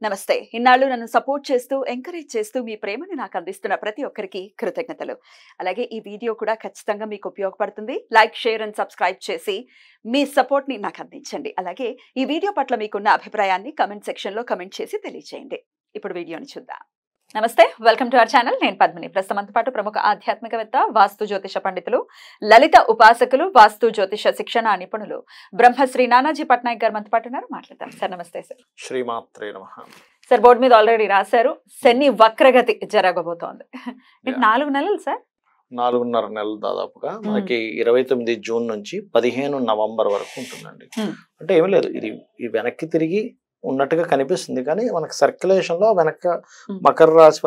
నమస్తే. ఇన్నాళ్ళు నన్ను సపోర్ట్ చేస్తూ, ఎంకరేజ్ చేస్తూ మీ ప్రేమని నాకు అందిస్తున్న ప్రతి ఒక్కరికి కృతజ్ఞతలు. అలాగే ఈ వీడియో కూడా ఖచ్చితంగా మీకు ఉపయోగపడుతుంది. లైక్, షేర్ అండ్ సబ్స్క్రైబ్ చేసి మీ సపోర్ట్‌ని నాకు అందించండి. అలాగే ఈ వీడియో పట్ల మీకున్న అభిప్రాయాన్ని కామెంట్ సెక్షన్‌లో కామెంట్ చేసి తెలియజేయండి. ఇప్పుడు వీడియోని చూద్దాం. నమస్తే, వెల్కమ్ టు అవర్ ఛానల్. నేను పద్మిని. ప్రస్తుతంతో పాటు ప్రముఖ ఆధ్యాత్మికవేత్త, వాస్తు జ్యోతిష పండితులు, లలిత ఉపాసకులు, వాస్తు జ్యోతిష శిక్షణ నిపుణులు బ్రహ్మశ్రీ నానాజీ పట్నాయక్ గారు మనతో పాటు ఉన్నారు. మాట్లాడతాం సార్. నమస్తే సార్. శ్రీమాత్రే నమః. సార్, బోర్డు మీద ఆల్రెడీ రాశారు, శని వక్రగతి జరగబోతోంది. 4 నెలలు సార్, 4.5 నెలలు దాదాపుగా మనకి 29 జూన్ నుంచి 15 నవంబర్ వరకు ఉంటుందండి. అంటే ఏమీ లేదు, ఇది ఈ వెనక్కి తిరిగి ఉన్నట్టుగా కనిపిస్తుంది, కానీ మనకి సర్క్యులేషన్ లో వెనక మకర రాశి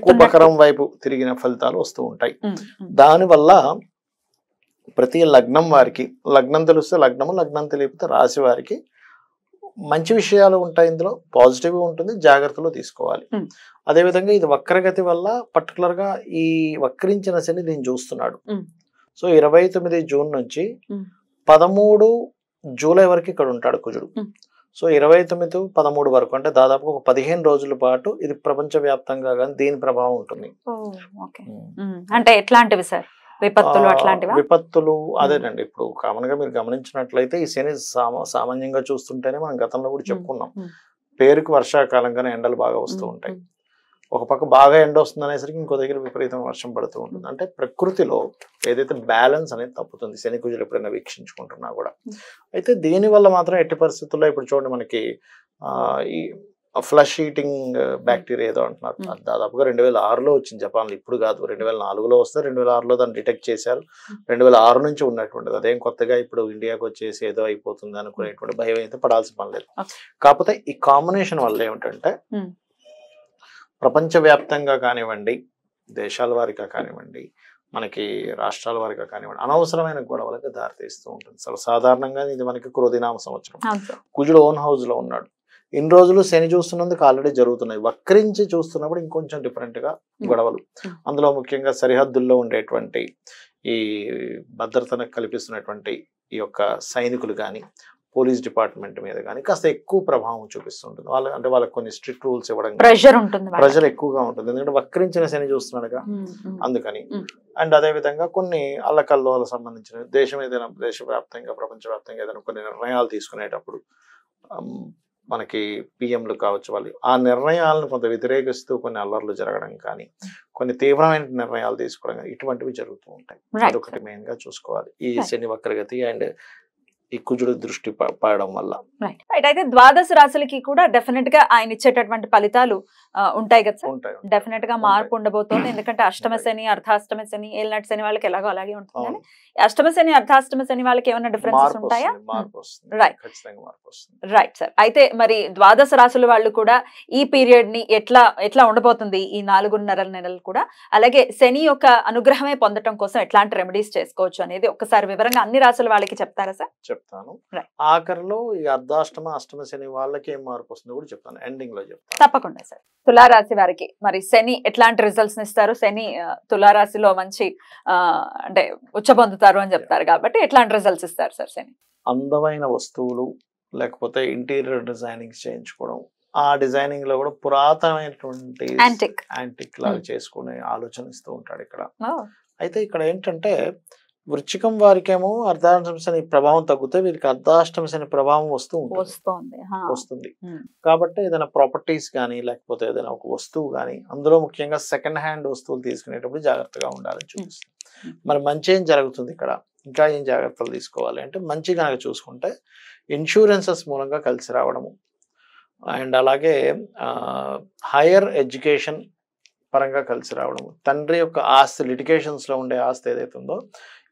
కుంభకరం వైపు తిరిగిన ఫలితాలు వస్తూ ఉంటాయి. దానివల్ల ప్రతి లగ్నం వారికి, లగ్నం తెలిస్తే లగ్నము, లగ్నం తెలియకపోతే రాశి వారికి మంచి విషయాలు ఉంటాయి. ఇందులో పాజిటివ్ ఉంటుంది, జాగ్రత్తలు తీసుకోవాలి. అదేవిధంగా ఇది వక్రగతి వల్ల పర్టికులర్ గా ఈ వక్రించిన శని దీన్ని చూస్తున్నాడు. సో 29 జూన్ నుంచి 13 జూలై వరకు ఇక్కడ ఉంటాడు కుజుడు. సో 29, 13 వరకు, అంటే దాదాపు ఒక 15 రోజుల పాటు ఇది ప్రపంచ వ్యాప్తంగా కానీ దీని ప్రభావం ఉంటుంది. అంటే ఎట్లాంటివి సార్? విపత్తులు అట్లాంటివి? విపత్తులు అదేనండి. ఇప్పుడు కామన్ గా మీరు గమనించినట్లయితే ఈ శని సామాన్యంగా చూస్తుంటేనే మనం గతంలో కూడా చెప్పుకున్నాం, పేరుకు వర్షాకాలంగానే ఎండలు బాగా వస్తూ ఉంటాయి. ఒక పక్క బాగా ఎండ వస్తుంది అనేసరికి ఇంకో దగ్గర విపరీతం వర్షం పడుతూ ఉంటుంది. అంటే ప్రకృతిలో ఏదైతే బ్యాలెన్స్ అనేది తప్పుతుంది, శని కుజులు ఎప్పుడైనా వీక్షించుకుంటున్నా కూడా. అయితే దీనివల్ల మాత్రం ఎట్టి పరిస్థితుల్లో ఇప్పుడు చూడండి, మనకి ఈ ఫ్లష్ ఈటింగ్ బ్యాక్టీరియా ఏదో అంటున్నారు, దాదాపుగా 2006లో వచ్చింది జపాన్లో. ఇప్పుడు కాదు, 2004లో వస్తే 2006లో దాన్ని డిటెక్ట్ చేశారు. 2006 నుంచి ఉన్నటువంటిది, అదేం కొత్తగా ఇప్పుడు ఇండియాకి వచ్చేసి ఏదో అయిపోతుంది అనుకునేటువంటి భయం అయితే పడాల్సిన పని లేదు. కాకపోతే ఈ కాంబినేషన్ వల్ల ఏమిటంటే ప్రపంచవ్యాప్తంగా కానివ్వండి, దేశాల వారిగా కానివ్వండి, మనకి రాష్ట్రాల వారిగా కానివ్వండి, అనవసరమైన గొడవలకు దారితీస్తూ ఉంటుంది. సాధారణంగా ఇది మనకి క్రోధినామ సంవత్సరం. కుజుడు ఓన్ హౌస్ లో ఉన్నాడు. ఇన్ని రోజులు శని చూస్తున్నందుకు ఆల్రెడీ జరుగుతున్నాయి. వక్రించి చూస్తున్నప్పుడు ఇంకొంచెం డిఫరెంట్ గా గొడవలు. అందులో ముఖ్యంగా సరిహద్దుల్లో ఉండేటువంటి ఈ భద్రతను కల్పిస్తున్నటువంటి ఈ యొక్క సైనికులు కానీ, పోలీస్ డిపార్ట్మెంట్ మీద కానీ కాస్త ఎక్కువ ప్రభావం చూపిస్తుంటుంది. వాళ్ళకి కొన్ని స్ట్రిక్ట్ రూల్స్ ఇవ్వడం, ప్రెషర్ ఎక్కువగా ఉంటుంది. ఎందుకంటే వక్రించిన శని చూస్తున్నాడుగా, అందుకని. అండ్ అదే విధంగా కొన్ని అల్లకల్లోలకు సంబంధించిన దేశవ్యాప్తంగా, ప్రపంచవ్యాప్తంగా ఏదైనా కొన్ని నిర్ణయాలు తీసుకునేటప్పుడు మనకి పిఎంలు కావచ్చు, వాళ్ళు ఆ నిర్ణయాలను కొంత వ్యతిరేకిస్తూ కొన్ని అల్లర్లు జరగడం కానీ, కొన్ని తీవ్రమైన నిర్ణయాలు తీసుకోవడం కానీ, ఇటువంటివి జరుగుతూ ఉంటాయి. అదొకటి మెయిన్ గా చూసుకోవాలి ఈ శని వక్రగతి అండ్ ఈ కుజుడు దృష్టి పడడం వల్ల. అయితే ద్వాదశ రాశులకి కూడా డెఫినెట్ గా ఆయన ఇచ్చేటటువంటి ఫలితాలు ఉంటాయి కదా సార్? డెఫినెట్ గా మార్పు ఉండబోతోంది. ఎందుకంటే అష్టమ శని, అర్ధాష్టమ శని, ఏలినాటి శని వాళ్ళకి ఎలాగో అలాగే ఉంటుంది. కానీ అష్టమ శని, అర్ధాష్టమ శని వాళ్ళకి ఏమైనా డిఫరెన్సెస్ ఉంటాయా? Right sir. అయితే మరి ద్వాదశ రాశుల వాళ్ళు కూడా ఈ పీరియడ్ ని ఎట్లా ఉండబోతుంది ఈ 4.5 నెలలు కూడా, అలాగే శని యొక్క అనుగ్రహమే పొందడం కోసం ఎట్లాంటి రెమెడీస్ చేసుకోవచ్చు అనేది ఒక్కసారి వివరంగా అన్ని రాశుల వాళ్ళకి చెప్తారా సార్? చెప్తాను. ఆఖరిలో ఈ అర్ధాష్టమ, అష్టమ శని వాళ్ళకి ఏం మార్పు వస్తుందో కూడా చెప్తాను, ఎండింగ్ లో చెప్తాను. తప్పకుండా సార్. తులారాశి వారికి మరి శని ఎట్లాంటి రిజల్ట్స్ ఇస్తారు? శని తులారాశిలో మంచి అంటే ఉచ్చ పొందుతారు అని చెప్తారు కాబట్టి ఎట్లాంటి రిజల్ట్స్ ఇస్తారు సార్ శని? అందమైన వస్తువులు, లేకపోతే ఇంటీరియర్ డిజైనింగ్ చేయించుకోవడం, ఆ డిజైనింగ్ లో కూడా పురాతనమైనటువంటి యాంటిక్ లాగా చేసుకునే ఆలోచన ఇస్తూ ఉంటాడు ఇక్కడ. అయితే ఇక్కడ ఏంటంటే వృశ్చికం వారికేమో అర్ధాష్టమ శని ప్రభావం తగ్గితే వీరికి అర్ధాష్టమ శని ప్రభావం వస్తుంది. కాబట్టి ఏదైనా ప్రాపర్టీస్ కానీ, లేకపోతే ఏదైనా ఒక వస్తువు కానీ, అందులో ముఖ్యంగా సెకండ్ హ్యాండ్ వస్తువులు తీసుకునేటప్పుడు జాగ్రత్తగా ఉండాలని చూపిస్తుంది. మరి మంచి ఏం జరుగుతుంది ఇక్కడ, ఇంకా ఏం జాగ్రత్తలు తీసుకోవాలి అంటే, మంచి కనుక చూసుకుంటే ఇన్సూరెన్సెస్ మూలంగా కలిసి రావడము, అండ్ అలాగే హైయర్ ఎడ్యుకేషన్ పరంగా కలిసి రావడము, తండ్రి యొక్క ఆస్తి, లిటిగేషన్స్ లో ఉండే ఆస్తి ఏదైతే ఉందో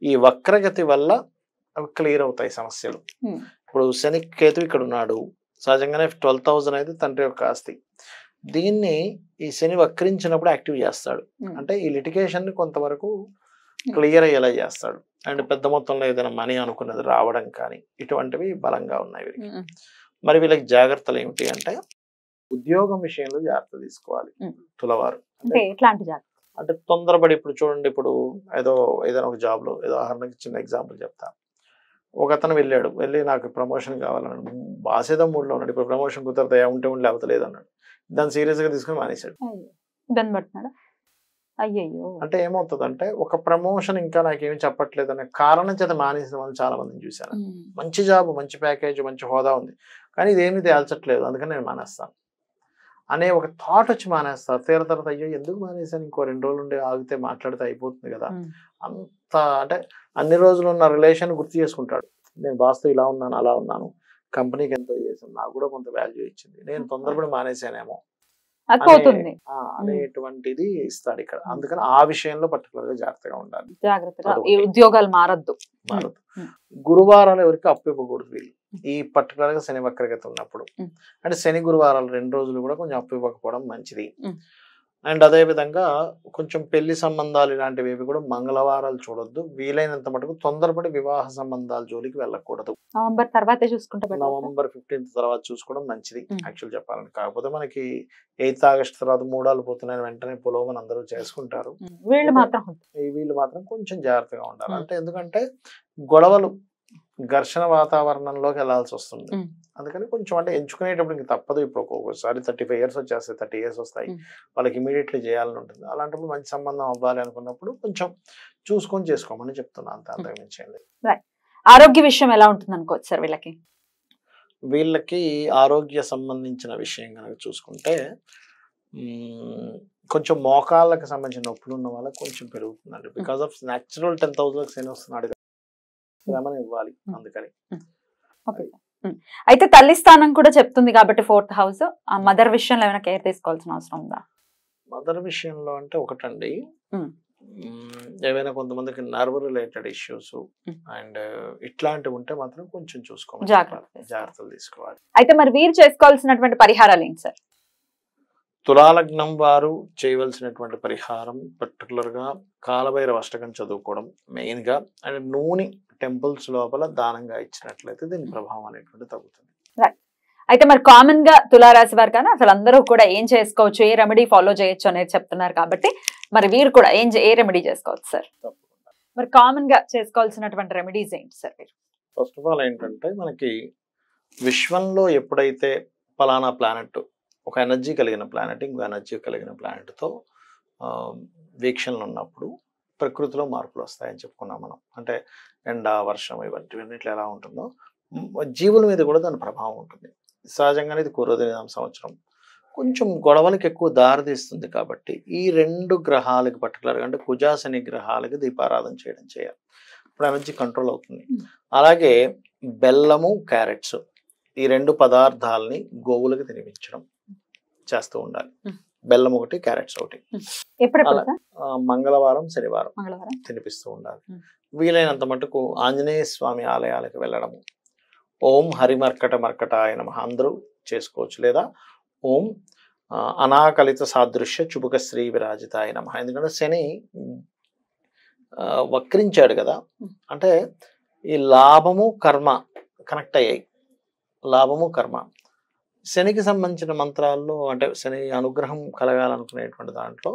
ఈ వక్రగతి వల్ల అవి క్లియర్ అవుతాయి సమస్యలు. ఇప్పుడు శని కేతు ఇక్కడ ఉన్నాడు, సహజంగానే 12,000 అయితే తండ్రి యొక్క ఆస్తి. దీన్ని ఈ శని వక్రించినప్పుడు యాక్టివ్ చేస్తాడు. అంటే ఈ లిటిగేషన్ ని కొంతవరకు క్లియర్ అయ్యేలా చేస్తాడు. అండ్ పెద్ద మొత్తంలో ఏదైనా మనీ అనుకున్నది రావడం కానీ, ఇటువంటివి బలంగా ఉన్నాయి వీరికి. మరి వీళ్ళకి జాగ్రత్తలు ఏమిటి అంటే, ఉద్యోగం విషయంలో జాగ్రత్త తీసుకోవాలి తులవారు. అంటే తొందరపడి, ఇప్పుడు చూడండి, ఇప్పుడు ఏదైనా ఒక జాబ్ లో, ఉదాహరణకి చిన్న ఎగ్జాంపుల్ చెప్తా, ఒక అతను వెళ్ళి నాకు ప్రమోషన్ కావాలన్నాడు. బాసేదో మూడ్లో ఉన్నాడు. ఇప్పుడు ప్రమోషన్ కుదరదా, ఉంటే ఉండి లేవతలేదు అన్నాడు. దాన్ని సీరియస్ గా తీసుకుని మానేశాడు. అయ్యయ్యో. అంటే ఏమవుతుందంటే ఒక ప్రమోషన్ ఇంకా నాకేమి చెప్పట్లేదు అనే కారణం చేత మానేసిన వాళ్ళు చాలా మందిని చూశాను. మంచి జాబ్, మంచి ప్యాకేజ్, మంచి హోదా ఉంది, కానీ ఇదేమీ తేల్చట్లేదు, అందుకని నేను మానేస్తాను అనే ఒక థాట్ వచ్చి మానేస్తారు. తర్వాత అయ్యో ఎందుకు మానేశాను, ఇంకో 2 రోజులు ఉండి ఆగితే మాట్లాడితే అయిపోతుంది కదా. అంత అంటే అన్ని రోజులు ఉన్న రిలేషన్ గుర్తు చేసుకుంటాడు. నేను బాస్తో ఇలా ఉన్నాను, అలా ఉన్నాను, కంపెనీకి ఎంతో చేశాను, నాకు కూడా కొంత వాల్యూ ఇచ్చింది, నేను తొందరపడి మానేశానేమో అనేటువంటిది ఇస్తాడు ఇక్కడ. అందుకని ఆ విషయంలో పర్టికులర్ గా జాగ్రత్తగా ఉండాలి. ఉద్యోగాలు మారద్దు. గురువారాలు ఎవరికి అప్పు ఇవ్వకూడదు వీళ్ళు, ఈ పర్టికులర్ గా శని వక్రగతి ఉన్నప్పుడు. అంటే శని గురువారాలు 2 రోజులు కూడా కొంచెం అప్పు ఇవ్వకపోవడం మంచిది. అండ్ అదే విధంగా కొంచెం పెళ్లి సంబంధాలు ఇలాంటివి కూడా మంగళవారాలు చూడొద్దు. వీలైనంత మటుకు తొందరపడి వివాహ సంబంధాల జోలికి వెళ్ళకూడదు. నవంబర్ 15th తర్వాత చూసుకోవడం మంచిది యాక్చువల్ చెప్పాలని. కాకపోతే మనకి 8th ఆగస్ట్ తర్వాత మూడాలు పోతున్నాయని వెంటనే పొలవని అందరూ చేసుకుంటారు. వీళ్ళు మాత్రం కొంచెం జాగ్రత్తగా ఉండాలి. అంటే ఎందుకంటే గొడవలు, ఘర్షణ వాతావరణంలోకి వెళ్లాల్సి వస్తుంది. అందుకని కొంచెం అంటే ఎంచుకునేటప్పుడు ఇంక తప్పదు. ఇప్పుడు ఒక్కొక్కసారి 35 years వచ్చేస్తాయి, 30 years వస్తాయి, వాళ్ళకి ఇమీడియట్లీ చేయాలని ఉంటుంది. అలాంటప్పుడు మంచి సంబంధం అవ్వాలి అనుకున్నప్పుడు కొంచెం చూసుకొని చేసుకోమని చెప్తున్నాను, అంత అంతకుమించండి. ఆరోగ్య విషయం ఎలా ఉంటుంది అనుకోవచ్చు సార్ వీళ్ళకి ఆరోగ్య సంబంధించిన విషయం కనుక చూసుకుంటే కొంచెం మోకాళ్ళకి సంబంధించిన నొప్పులు ఉన్న వాళ్ళకి కొంచెం పెరుగుతుందండి. బికాస్ ఆఫ్ న్యాచురల్ 10,000 శని వస్తున్నాడు, శ్రమను ఇవ్వాలి అందుకని. అయితే తల్లి స్థానం కూడా చెప్తుంది కాబట్టి 4th house, ఆ మదర్ విషయంలో ఏమైనా కేర్ తీసుకోవాల్సిన అవసరం ఉందా? మదర్ విషయంలో అంటే ఒకటండి, ఏవైనా కొంతమందికి నర్వ్ రిలేటెడ్ ఇష్యూస్ అండ్ ఇట్లాంటివి ఉంటే మాత్రం కొంచెం చూసుకోవాలి, జాగ్రత్తలు తీసుకోవాలి. అయితే మరి వీరు చేసుకోవాల్సినటువంటి పరిహారాలు ఏంటి సార్? తులాలగ్నం వారు చేయవలసినటువంటి పరిహారం పర్టికులర్ గా కాలభైరవ అష్టకం చదువుకోవడం మెయిన్ గా, అండ్ నూనె టెంపుల్స్ లోపల దానంగా ఇచ్చినట్లయితే దీని ప్రభావం అనేటువంటి తగ్గుతుంది. అయితే మరి కామన్ గా తులారాశి వారు కానీ అసలు అందరూ కూడా ఏం చేసుకోవచ్చు, ఏ రెమెడీ ఫాలో చేయొచ్చు అనేది చెప్తున్నారు కాబట్టి మరి వీరు కూడా ఏ రెమెడీ చేసుకోవచ్చు సార్? మరి కామన్ గా చేసుకోవాల్సినటువంటి రెమెడీస్ ఏంటి సార్? ఫస్ట్ ఆఫ్ ఆల్ ఏంటంటే మనకి విశ్వంలో ఎప్పుడైతే పలానా ప్లానెట్, ఒక ఎనర్జీ కలిగిన ప్లానెట్ ఇంకో ఎనర్జీ కలిగిన ప్లానెట్తో వీక్షణలు ఉన్నప్పుడు ప్రకృతిలో మార్పులు వస్తాయని చెప్పుకున్నాం మనం. అంటే ఎండ, వర్షం ఇవన్నిట్లో ఎలా ఉంటుందో జీవుల మీద కూడా దాని ప్రభావం ఉంటుంది. సహజంగానే ఇది పూర్వదిన సంవత్సరం కొంచెం గొడవలకి ఎక్కువ దారితీస్తుంది కాబట్టి ఈ 2 గ్రహాలకి పర్టికులర్గా అంటే కుజ శని గ్రహాలకి దీపారాధన చేయాలి. ఇప్పుడు ఎనర్జీ కంట్రోల్ అవుతుంది. అలాగే బెల్లము, క్యారెట్స్ ఈ 2 పదార్థాలని గోవులకు తినిపించడం చేస్తూ ఉండాలి. బెల్లం ఒకటి, క్యారెట్స్ ఒకటి. మంగళవారం, శనివారం తినిపిస్తూ ఉండాలి. వీలైనంత మటుకు ఆంజనేయ స్వామి ఆలయాలకు వెళ్ళడము, ఓం హరిమర్కటాయ నమః అందరూ చేసుకోవచ్చు, లేదా ఓం అనాకలిత సాదృశ్య చుబుక శ్రీ విరాజితాయ నమః. ఎందుకంటే శని వక్రించాడు కదా, అంటే ఈ లాభము కర్మ కనెక్ట్ అయ్యాయి. లాభము కర్మ శనికి సంబంధించిన మంత్రాల్లో, అంటే శని అనుగ్రహం కలగాలనుకునేటువంటి దాంట్లో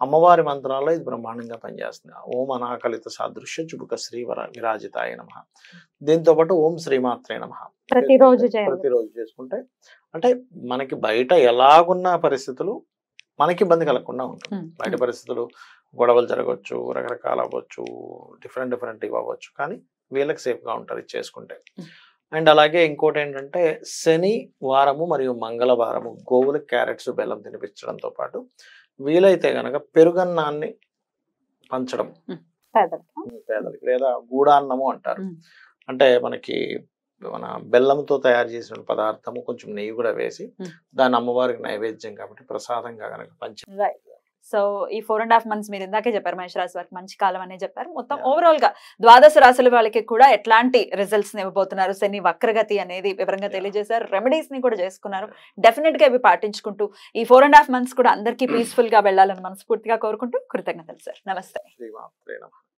అమ్మవారి మంత్రాల్లో ఇది బ్రహ్మాండంగా పనిచేస్తుంది. ఓం అనాకలిత సాదృశ్య చుబుక శ్రీ విరాజితాయ నమః. దీంతో పాటు ఓం శ్రీమాత్రే నమః ప్రతిరోజు చేసుకుంటే అంటే మనకి బయట ఎలాగున్న పరిస్థితులు మనకి ఇబ్బంది కలగకుండా ఉంటుంది. బయట పరిస్థితులు గొడవలు జరగవచ్చు, రకరకాల అవ్వచ్చు, డిఫరెంట్ అవ్వచ్చు, కానీ వీళ్ళకి సేఫ్గా ఉంటారు ఇది చేసుకుంటే. అండ్ అలాగే ఇంకోటి ఏంటంటే శని వారము మరియు మంగళవారము గోవులకు క్యారెట్స్, బెల్లం తినిపించడంతో పాటు వీలైతే గనక పెరుగన్నాన్ని పంచడం పేదలకి, లేదా గూడాన్నము అంటారు. అంటే మనకి మన బెల్లంతో తయారు చేసిన పదార్థము కొంచెం నెయ్యి కూడా వేసి దాన్ని అమ్మవారికి నైవేద్యం కాబట్టి ప్రసాదంగా కనుక పంచి. సో ఈ 4.5 months మీరు ఇందాకే చెప్పారు మేష రాశి వారికి మంచి కాలం అనే చెప్పారు. మొత్తం ఓవరాల్ గా 12 రాశుల వాళ్ళకి కూడా ఎట్లాంటి రిజల్ట్స్ ఇవ్వబోతున్నారు, శని వక్రగతి అనేది వివరంగా తెలియజేశారు. రెమెడీస్ ని కూడా చేసుకున్నారు. డెఫినెట్ గా ఇవి పాటించుకుంటూ ఈ 4.5 months కూడా అందరికీ పీస్ఫుల్ గా వెళ్ళాలని మనస్ఫూర్తిగా కోరుకుంటూ కృతజ్ఞతలు సార్. నమస్తే.